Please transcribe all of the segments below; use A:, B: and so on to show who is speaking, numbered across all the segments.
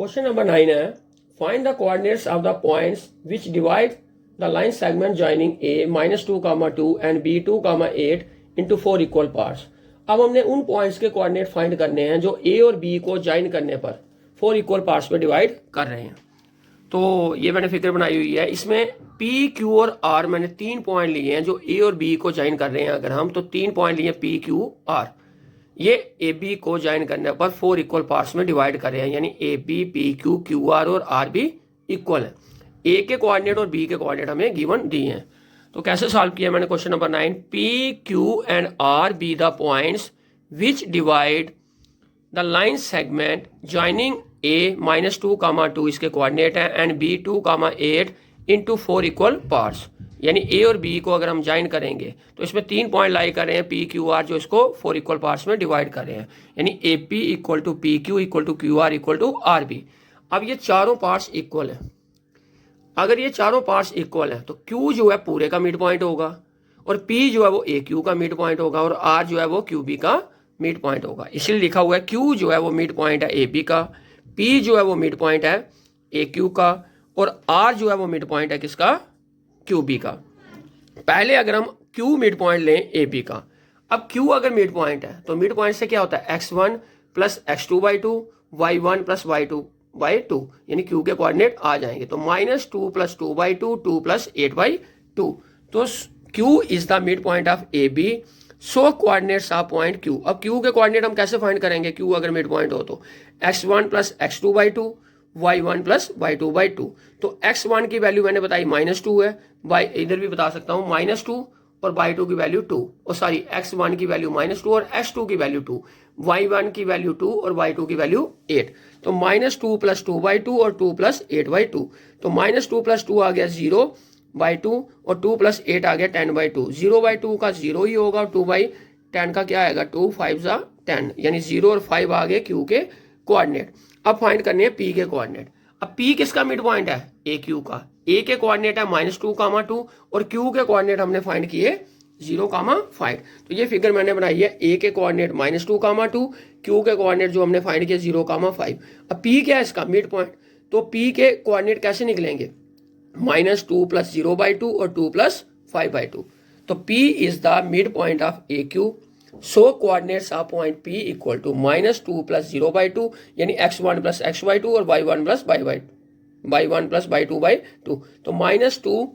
A: Question number 9 है find the coordinates of the points which divide the line segment joining a -2, 2 and b2, 8 into 4 equal parts. अब हमने उन points के coordinate find करने हैं जो a और b को ज्वाइन करने पर 4 इक्वल पार्ट्स में डिवाइड कर रहे हैं। तो ये मैंने फिगर बनाई हुई है। इसमें p, q और r मैंने 3 पॉइंट लिए हैं जो a और b को ज्वाइन कर रहे हैं। अगर हम तो 3 पॉइंट लिए p, q, r, ये ए बी को ज्वाइन करने पर 4 इक्वल पार्ट्स में डिवाइड कर रहे हैं, यानी A B, P Q, Q R और आर बी इक्वल है। ए के कोऑर्डिनेट और बी के कोऑर्डिनेट हमें गिवन दिए हैं। तो कैसे सॉल्व किया मैंने question number 9, P Q and R be the points which divide the line segment joining A -2, 2 इसके कोऑर्डिनेट है and B 2, 8 into 4 equal parts, यानी ए और बी को अगर हम ज्वाइन करेंगे तो इसमें 3 पॉइंट लाई कर रहे हैं पी क्यू आर, जो इसको 4 इक्वल पार्ट्स में डिवाइड कर रहे हैं, यानी A P equal to P Q equal to Q R equal to R B. अब ये चारों पार्ट्स इक्वल है। अगर ये चारों पार्ट्स इक्वल है तो क्यू जो है पूरे का मिड पॉइंट होगा और पी जो है वो ए क्यू का मिड पॉइंट होगा और आर जो है वो क्यू बी का मिड पॉइंट होगा। इसलिए लिखा हुआ है क्यू जो है वो मिड पॉइंट है ए बी का, पी जो है वो मिड पॉइंट है ए क्यू का और आर जो है वो मिड पॉइंट है किसका, क्यू बी का। पहले अगर हम Q मिड पॉइंट लें ए बी का, अब Q अगर मिड पॉइंट है तो मिड पॉइंट से क्या होता है x1 plus x2/2, y1 plus y2/2, यानी Q के कोऑर्डिनेट आ जाएंगे। तो -2 प्लस 2/2, 2 प्लस 8/2। तो Q is the mid point of A B, so coordinates of point Q। अब Q के कोऑर्डिनेट हम कैसे फाइंड करेंगे, Q अगर मिड पॉइंट हो तो x1 plus x2/2, y1 plus y2/2। तो x1 की वैल्यू मैंने बताई -2 है, y इधर भी बता सकता हूँ -2 और y2 की वैल्यू 2, और सॉरी x1 की वैल्यू -2 और x2 की वैल्यू 2, y1 की वैल्यू 2 और y2 की वैल्यू 8। तो -2 प्लस 2/2 और 2 प्लस 8/2। तो -2 प्लस 2 आ गया 0/2 और 2 प्लस 8 आ गया 10/2। 0/2 का 0 ही होगा और 2/10 का क्या आएगा, 2 5 10, यानी 0 और 5 आ गए Q के कोऑर्डिनेट। अब फाइंड करने हैं P के कोऑर्डिनेट। अब P किसका मिड पॉइंट है, ए क्यू का। ए के कोऑर्डिनेट है -2, 2 और Q के कोऑर्डिनेट हमने फाइंड किए 0, 5। तो ये फिगर मैंने बनाई है, ए के कोऑर्डिनेट -2, 2, Q के कोऑर्डिनेट जो हमने फाइंड किए 0, 5। अब P क्या है इसका मिड पॉइंट, तो P के कोऑर्डिनेट कैसे निकलेंगे, -2 प्लस 0/2 और 2 प्लस 5/2। तो P is the mid point of A Q, so coordinates of point P equal to -2 plus 0/2, यानी x1 प्लस x/2 और y1 प्लस y2/2। तो -2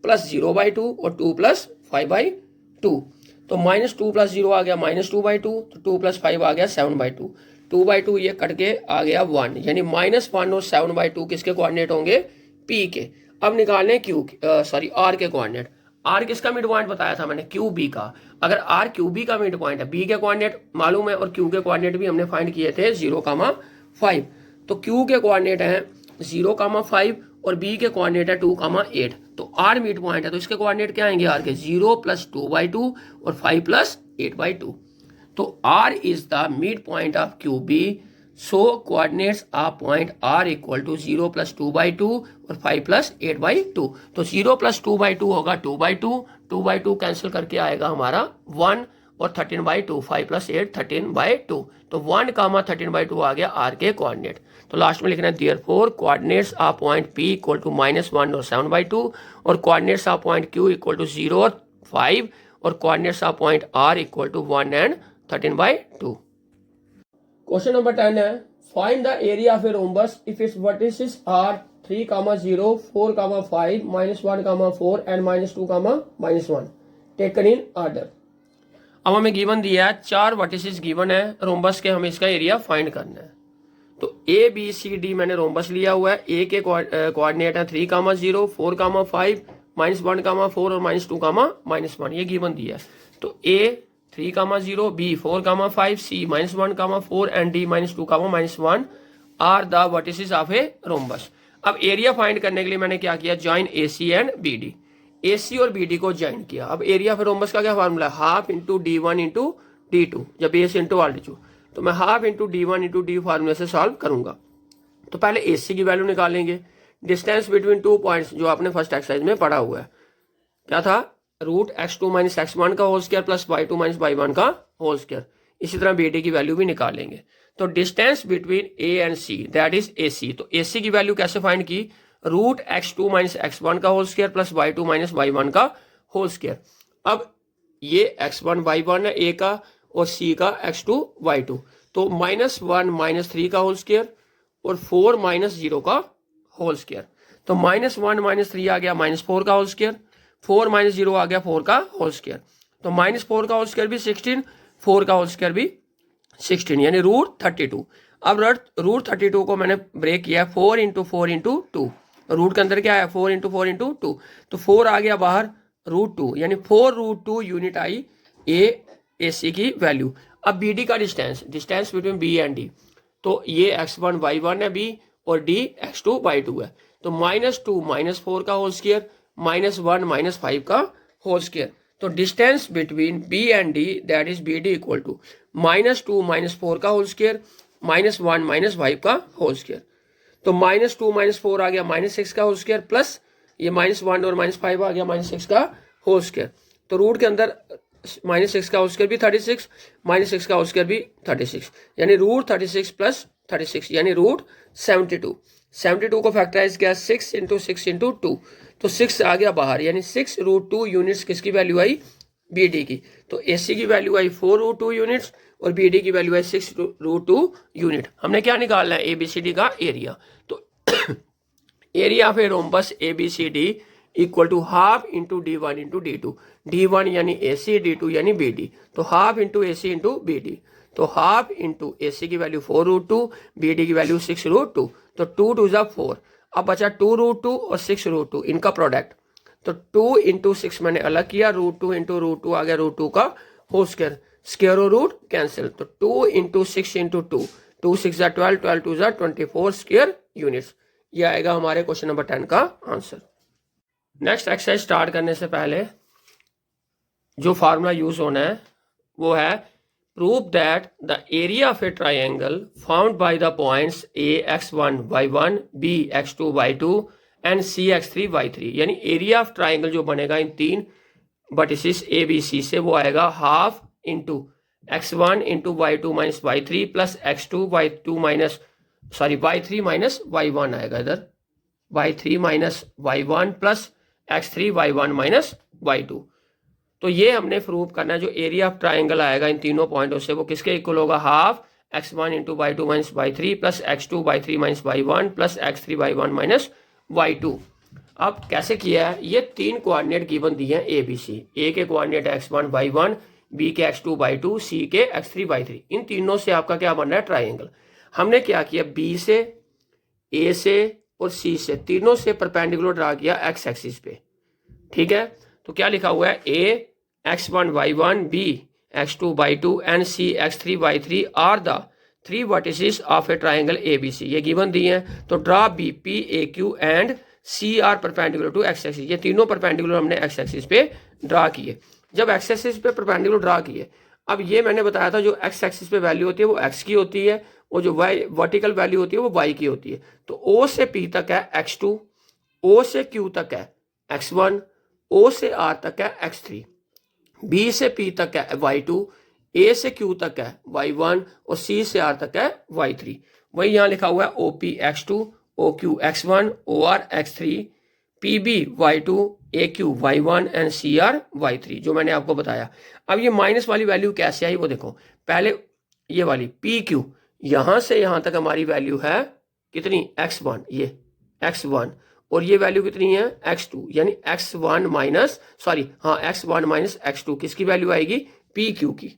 A: प्लस 0/2 और 2 प्लस 5/2। तो -2 प्लस 0 आ गया -2/2, तो 2 प्लस 5 आ गया 7/2। 2/2 ये कट के आ गया 1, यानी -1 और 7/2 किसके कोऑर्डिनेट होंगे, P के। अब निकालने R के कोऑर्डिनेट। R किसका मिड पॉइंट बताया था मैंने, क्यू बी का। अगर R क्यू बी का मिड पॉइंट है, B के कोऑर्डिनेट मालूम है और Q के कोऑर्डिनेट भी हमने फाइंड किए थे 0, 5। तो Q के कोऑर्डिनेट हैं 0, 5 और B के कोऑर्डिनेट है 2, 8। तो R मिड पॉइंट है तो इसके कोऑर्डिनेट क्या आएंगे, R के 0 प्लस 2/2 और 5 प्लस 8/2। तो R is the mid point of Q B, so coordinates of point R equal to 0 plus 2/2 और 5 प्लस 8/2। तो 0 प्लस 2/2 होगा 2/2, 2/2 कैंसिल करके आएगा हमारा 1 और 13/2, 5 प्लस 8 13/2। तो 1, 13/2 आ गया R के कोऑर्डिनेट। तो लास्ट में लिखना है therefore coordinates of point P equal to -1 और 7/2 और coordinates of point Q equal to 0 और 5 और coordinates of point R equal to 1 and 13/2। Question number 10 है find the area of a rhombus if its vertices are 3, 0, 4, 5, -1, 4 and -2, -1 taken in order. अब हमें given दिया है 4 vertices given है rhombus के, हमें इसका एरिया फाइंड करना है। तो ए बी सी डी मैंने रोम्बस लिया हुआ है। ए के कोऑर्डिनेट है 3, 0, 4, 5, -1, 4 और -2, -1, ये गिवन दिया है। तो A 3, 0, B 4, 5, C -1, 4 and D -2, -1 are the vertices of a rhombus. अब एरिया फाइंड करने के लिए मैंने क्या किया, join AC and BD। AC और BD को ज्वाइन किया। अब एरिया ऑफ ए रोम्बस का क्या फार्मूला है, half into D1 into D2, जब बेस इंटू आल्टीट्यूड। तो मैं half into D1 into D फार्मूले से सॉल्व करूंगा। तो पहले AC की वैल्यू निकालेंगे, डिस्टेंस बिटवीन 2 पॉइंट्स जो आपने फर्स्ट एक्सरसाइज में पढ़ा हुआ है, क्या था, √x2 - x1 का whole square plus y2 - y1 का होल स्क्वायर। इसी तरह BD की वैल्यू भी निकालेंगे। तो distance between A and C that is A C. तो ए सी की वैल्यू कैसे फाइंड की, रूट x2 माइनस x1 का whole square plus y2 minus y1 का होल स्क्वायर। अब ये x1 y1 है ए का और सी का x2 y2, तो -1 -3 का होल स्क्वायर और 4 -0 का होल स्क्वायर। तो -1 -3 आ गया -4 का होल स्क्वायर, 4 -0 आ गया 4 का होल स्क्वायर। तो -4 का होल स्क्वायर भी 16, 4 का होल स्क्वायर भी 16 यानी √32। अब √32 को मैंने ब्रेक किया 4 × 4 × 2। रूट के अंदर क्या है 4 × 4 × 2, तो 4 आ गया बाहर √2 यानी 4√2 यूनिट आई ए सी की वैल्यू। अब बी डी का distance between B and D, तो ये x1 y1 है बी और डी x2 y2 है। तो -2 -4 का होल स्क्वायर -1 -5 का होल स्क्वायर। तो distance between B and D that is B D equal to -2 -4 का होल स्क्वायर -1 -5 का होल स्क्वायर। तो -2 -4 आ गया -6 का होल स्क्वायर प्लस ये -1 और -5 आ गया -6 का होल स्क्वायर। तो रूट के अंदर -6 का होल स्क्वायर भी 36, -6 का होल स्क्वायर भी 36 यानी √36 प्लस 36 यानी √72। 72 को फैक्टराइज किया 6 × 6 × 2, तो 6 आ गया बाहर यानी 6√2 यूनिट्स किसकी वैल्यू आई, बी डी की। तो ए सी की वैल्यू आई 4√2 यूनिट्स और बी डी की वैल्यू आई 6√2 यूनिट। हमने क्या निकालना है, ए बी सी डी का एरिया। तो area of a rhombus A B C D equal to half into D1 into D2। D1 यानी ए सी, D2 यानी बी डी, तो half into A C into B D. तो half into A C की value 4√2, B D की value 6√2, तो 2 2 जा 4। अब बचा 2√2 और 6√2 इनका प्रोडक्ट, तो 2 × 6 मैंने अलग किया, √2 इंटू √2 आ गया √2 का होल स्क्वायर, स्क्वायर और रूट कैंसिल। तो 2 × 6 × 2, 2 6 जा 12, 12 2 जा 24 स्क्वायर यूनिट्स। ये आएगा हमारे क्वेश्चन नंबर 10 का आंसर। नेक्स्ट एक्सरसाइज स्टार्ट करने से पहले जो फार्मूला यूज होना है वो है prove that the area of a triangle found by the points A x1 y1 b x2 y2 and c x3 y3। यानी एरिया ऑफ ट्राइंगल जो बनेगा इन तीन वर्टिसेस ए बी सी से वो आएगा half into x1 × y2 minus y3 plus x2 y2 minus y3 minus y1 आएगा इधर, y3 minus y1 plus x3 y1 minus y2। तो ये हमने प्रूव करना है जो एरिया ऑफ ट्राइंगल आएगा इन तीनों पॉइंटों से वो किसके इक्वल होगा, half x1 × y2 minus y3 plus x2 y3 minus y1 plus x3 y1 minus y2। अब कैसे किया है, ये तीन कोऑर्डिनेट गिवन दिए हैं ए बी सी। ए के कोऑर्डिनेट x1 y1, बी के x2 y2, सी के x3 y3। इन तीनों से आपका क्या बन रहा है, ट्राइंगल। हमने क्या किया, बी से, ए से और सी से तीनों से परपेंडिकुलर ड्रा किया एक्स एक्सिस पे। ठीक है, तो क्या लिखा हुआ है, A x1 y1, b x2 y2 and c x3 y3 are the 3 vertices of a triangle ABC। ये गिवन दिए हैं। तो draw BP AQ and C are perpendicular to x axis. ये तीनों परपेंडिकुलर हमने एक्स एक्सिस पे draw किए। जब एक्स एक्सिस पे परपेंडिकुलर ड्रा किए, अब ये मैंने बताया था जो एक्स एक्सिस पे वैल्यू होती है वो एक्स की होती है और जो वाई वर्टिकल वैल्यू होती है वो वाई की होती है। तो O से P तक है x2, O से Q तक है x1, O से R तक है x3, B से P तक है y2, A से Q तक है y1 और C से R तक है y3। वही यहाँ लिखा हुआ है OP x2, OQ x1, OR x3, PB y2, AQ y1 and CR y3 जो मैंने आपको बताया। अब ये माइनस वाली वैल्यू कैसे आई वो देखो। पहले ये वाली PQ यहां से यहां तक हमारी वैल्यू है कितनी, x1, ये x1 और ये वैल्यू कितनी है x2, यानी x1 minus x1 minus x2 किसकी वैल्यू आएगी, PQ की।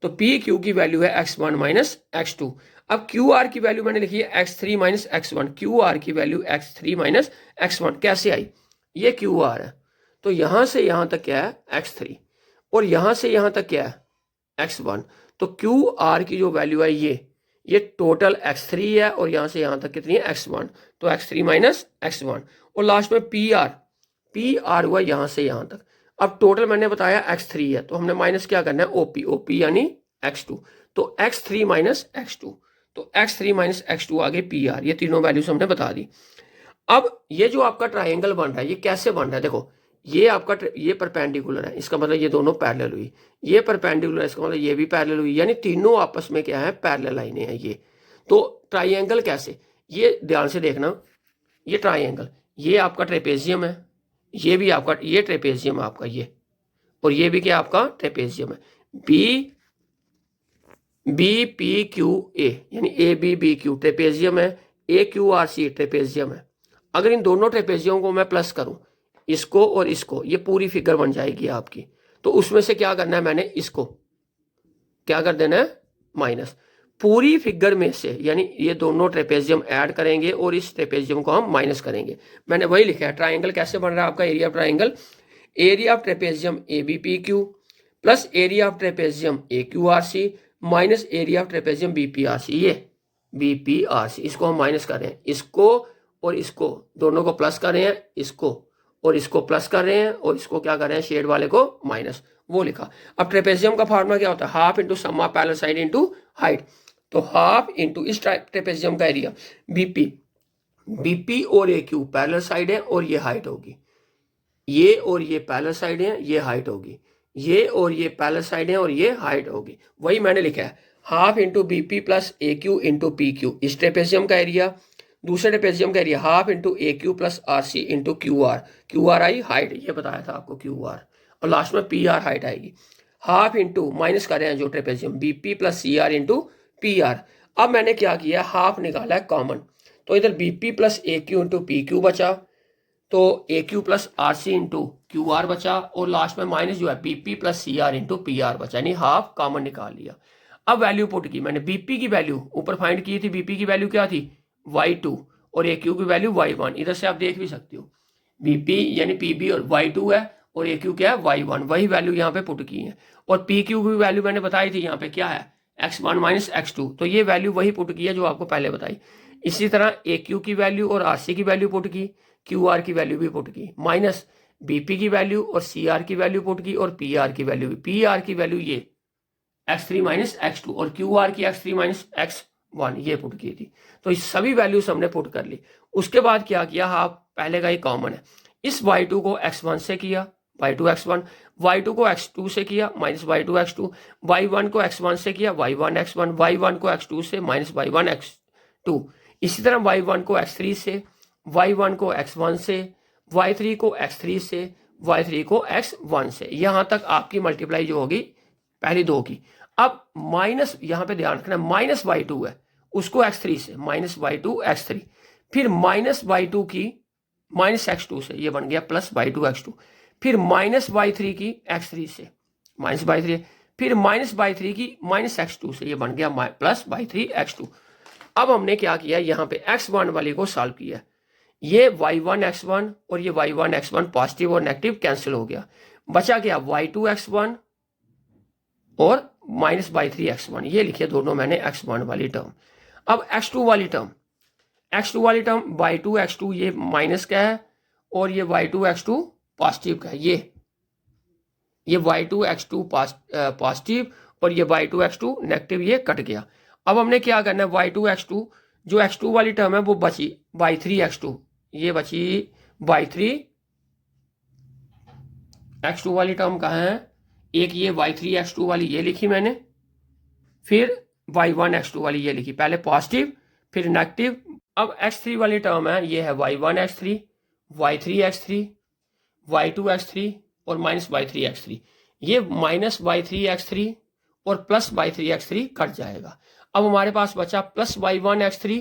A: तो PQ की वैल्यू है x1 माइनस x2। अब QR की वैल्यू मैंने लिखी है x3 माइनस x1। QR की वैल्यू x3 माइनस x1 कैसे आई, ये QR है तो यहां से यहां तक क्या है x3 और यहां से यहां तक क्या है x1। तो QR की जो वैल्यू है ये टोटल x3 है और यहां से यहां तक कितनी है x1, तो x3 माइनस x1 और लास्ट में PR हुआ यहां से यहां तक। अब टोटल मैंने बताया x3 है तो हमने माइनस क्या करना है OP यानी x2, तो x3 माइनस x2, तो x3 माइनस x2 आगे PR। ये तीनों वैल्यूज हमने बता दी। अब ये जो आपका ट्राइंगल बन रहा है ये कैसे बन रहा है, देखो ये आपका ये परपेंडिकुलर है, इसका मतलब ये दोनों पैरेलल हुई, ये परपेंडिकुलर है, इसका मतलब ये भी पैरेलल हुई, यानी तीनों आपस में क्या है, पैरेलल लाइनें हैं ये। तो ट्राइंगल कैसे, ये ध्यान से देखना, ये ट्राइंगल, ये आपका ट्रेपेजियम है, ये भी आपका, ये ट्रेपेजियम आपका ये, और ये भी क्या आपका ट्रेपेजियम है। B B P Q A, यानी A B B Q trapezium है, A Q R C trapezium है। अगर इन दोनों ट्रेपेजियम को मैं प्लस करूं, इसको और इसको, ये पूरी फिगर बन जाएगी आपकी। तो उसमें से क्या करना है, मैंने इसको क्या कर देना है, माइनस। पूरी फिगर में से यानी ये दोनों ट्रेपेजियम ऐड करेंगे और इस ट्रेपेजियम को हम माइनस करेंगे। मैंने वही लिखा है। ट्राइंगल कैसे बन रहा है आपका, area of triangle, area of trapezium A B P Q plus area of trapezium A Q R C minus area of trapezium B P R C, ये बी पी आर सी, इसको हम माइनस कर रहे हैं, इसको और इसको दोनों को प्लस कर रहे हैं, इसको और इसको प्लस कर रहे हैं, और इसको क्या कर रहे हैं, शेड वाले को माइनस, वो लिखा। अब ट्रेपेजियम का फार्मूला क्या होता है, half into sum of parallel side into height. तो हाफ इंटू इस ट्रेपेजियम का एरिया बीपी, बीपी और ए क्यू पैरेलल साइड है और ये हाइट होगी, ये और ये पैरेलल साइड है, ये हाइट होगी, ये और ये पैरेलल साइड है और ये हाइट होगी। वही मैंने लिखा है, half into BP plus A Q into P Q, इस ट्रेपेजियम का एरिया, दूसरे ट्रेपेजियम का area half into A Q plus R C into Q R आई हाइट, ये बताया था आपको क्यू आर, और लास्ट में पी आर हाइट आएगी। हाफ इंटू माइनस कर रहे हैं जो trapezium BP plus C R into P R. अब मैंने क्या किया, हाफ निकाला है कॉमन, तो इधर BP plus A Q into P Q बचा, तो A Q plus R C into Q R बचा, और लास्ट में माइनस जो है BP plus C R into P R बचा, यानी हाफ कॉमन निकाल लिया। अब वैल्यू पुट की मैंने, बीपी की वैल्यू ऊपर फाइंड की थी, बीपी की वैल्यू क्या थी y2 और ए क्यू की वैल्यू y1, इधर से आप देख भी सकते हो, बीपी यानी पीबी और y2 है और ए क्यू क्या है y1, वही वैल्यू यहाँ पे पुट की है। और पी क्यू की वैल्यू मैंने बताई थी यहाँ पे क्या है x1 माइनस x2, तो ये वैल्यू वही पुट की है जो आपको पहले बताई। इसी तरह ए क्यू की वैल्यू और आर सी की वैल्यू पुट की, क्यू आर की वैल्यू भी पुट की, माइनस बीपी की वैल्यू और सी आर की वैल्यू पुट की, और पी आर की वैल्यू भी, पी आर की वैल्यू ये x3 माइनस x2 और क्यू आर की x3 माइनस x1 ये पुट की थी। तो इस सभी वैल्यूज हमने पुट कर ली। उसके बाद क्या किया, हाफ पहले का ही कॉमन है, इस y2 को x1 से किया, y2 x1, y2 को x2 से किया माइनस y2 x2, y1 को x1 से किया y1 x1, y1 को x2 से माइनस y1 x2, इसी तरह y1 को x3 से, y1 को x1 से, y3 को x3 से, y3 को x1 से, यहां तक आपकी मल्टीप्लाई जो होगी पहली दो की। अब माइनस यहां पे ध्यान रखना, माइनस y2 है उसको x3 से, माइनस y2 x3, फिर माइनस y2 की माइनस x2 से, ये बन गया प्लस y2 x2, फिर माइनस y3 की x3 से माइनस y3, फिर माइनस y3 की माइनस x2 से, ये बन गया प्लस y3 x2। अब हमने क्या किया, यहाँ पे x1 वाली को सॉल्व किया, ये y1 x1 और ये y1 x1 पॉजिटिव और नेगेटिव कैंसिल हो गया, बचा क्या y2 x1 और माइनस y3 x1, ये लिखे दोनों मैंने x1 वाली टर्म। अब x2 वाली टर्म, x2 वाली टर्म y2 x2 ये माइनस का है और ये y2 x2 पॉजिटिव का है, ये y2 x2 पॉजिटिव और ये y2 x2 नेगेटिव, ये कट गया। अब हमने क्या करना है, y2 x2 जो x2 वाली टर्म है वो बची y3 x2, ये बची y3 x2 वाली टर्म कहाँ है, एक ये y3 x2 वाली ये लिखी मैंने, फिर y1 x2 वाली ये लिखी, पहले पॉजिटिव फिर नेगेटिव। अब x3 वाली टर्म है, ये है y1 x3, y3 x3, y2 x3 और माइनस y3 x3, ये माइनस y3 x3 और प्लस y3 x3 कट जाएगा। अब हमारे पास बचा प्लस y1 x3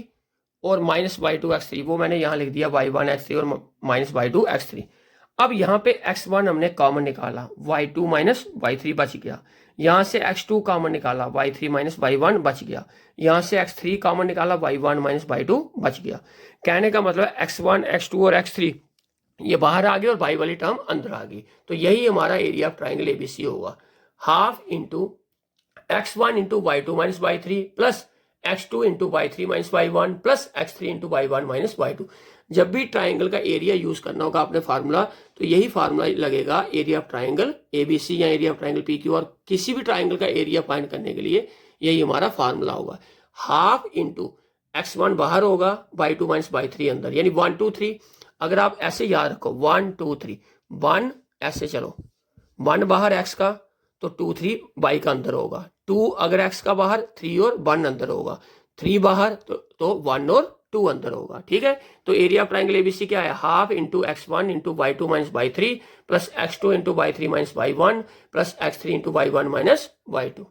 A: और माइनस y2 x3, वो मैंने यहाँ लिख दिया y1 x3 और माइनस y2 x3। अब यहाँ पे x1 हमने कॉमन निकाला, y2 माइनस y3 बच गया, यहाँ से x2 कॉमन निकाला, y3 माइनस y1 बच गया, यहाँ से x3 कॉमन निकाला, y1 माइनस y2 बच गया। कहने का मतलब x1 x2 और x3 ये बाहर आ गए और y वाली टर्म अंदर आ गई। तो यही हमारा एरिया ऑफ ट्राइंगल एबीसी होगा, half into x1 into y2 minus y3 plus x2 into y3 minus y1 plus x3 into y1 minus y2। जब भी ट्राइंगल का एरिया यूज करना होगा आपने फार्मूला, तो यही फार्मूला लगेगा एरिया ऑफ ट्राइंगल एबीसी या एरिया ऑफ ट्राइंगल पीक्यू, और किसी भी ट्राइंगल का एरिया फाइंड करने के लिए यही हमारा फार्मूला होगा। हाफ इंटू x1 बाहर होगा, y2 माइनस y3 अंदर, यानी 1 2 3। अगर आप ऐसे याद रखो 1 2 3, 1 ऐसे चलो, 1 बाहर x का तो 2 3 y का अंदर होगा, 2 अगर x का बाहर, 3 और 1 अंदर होगा, 3 बाहर तो 1 और 2 अंदर होगा। ठीक है, तो एरिया ऑफ ट्राइंगल एबीसी क्या है, half into x1 into y2 minus y3 plus x2 into y3 minus y1 plus x3 into y1 minus y2।